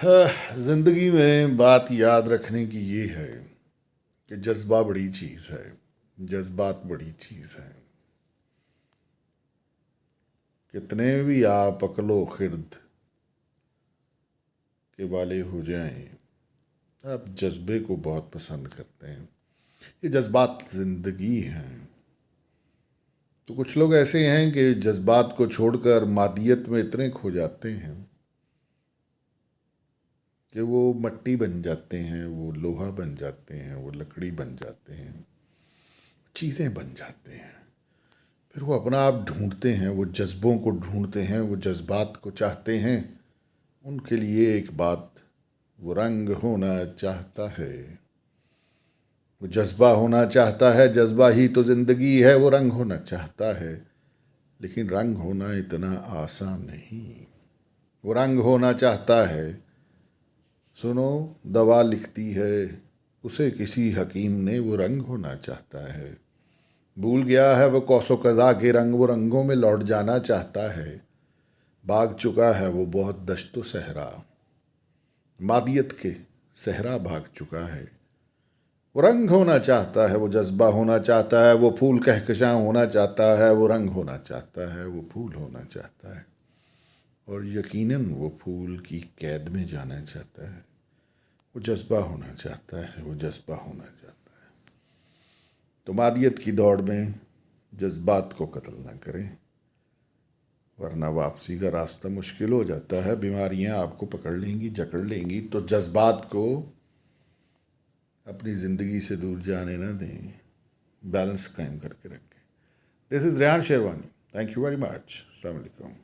ज़िंदगी में बात याद रखने की ये है कि जज्बा बड़ी चीज़ है, जज्बात बड़ी चीज़ है। कितने भी आप अक्लो खिर्द के वाले हो जाएं, आप जज्बे को बहुत पसंद करते हैं। ये जज्बात ज़िंदगी हैं। तो कुछ लोग ऐसे हैं कि जज्बात को छोड़कर मादियत में इतने खो जाते हैं कि वो मट्टी बन जाते हैं, वो लोहा बन जाते हैं, वो लकड़ी बन जाते हैं, चीज़ें बन जाते हैं। फिर वो अपना आप ढूंढते हैं, वो जज्बों को ढूंढते हैं, वो जज्बात को चाहते हैं। उनके लिए एक बात, वो रंग होना चाहता है, वो जज्बा होना चाहता है। जज्बा ही तो ज़िंदगी है। वो रंग होना चाहता है, लेकिन रंग होना इतना आसान नहीं। वो रंग होना चाहता है। सुनो, दवा लिखती है उसे किसी हकीम ने, वो रंग होना चाहता है। भूल गया है वो कौसो कज़ा के रंग, वो रंगों में लौट जाना चाहता है। भाग चुका है वो बहुत दश्तो सहरा, मादियत के सहरा भाग चुका है। वो रंग होना चाहता है, वो जज्बा होना चाहता है, वो फूल कहकशां होना चाहता है, वो रंग होना चाहता है, वो फूल होना चाहता है, और यकीनन वो फूल की कैद में जाना चाहता है। वो जज्बा होना चाहता है, वो जज्बा होना चाहता है। तो मादियत की दौड़ में जज्बात को कत्ल ना करें, वरना वापसी का रास्ता मुश्किल हो जाता है। बीमारियां आपको पकड़ लेंगी, जकड़ लेंगी। तो जज्बात को अपनी ज़िंदगी से दूर जाने ना दें, बैलेंस कायम करके रखें। This is Rehan sherwani. Thank you very much. अस्सलाम वालेकुम।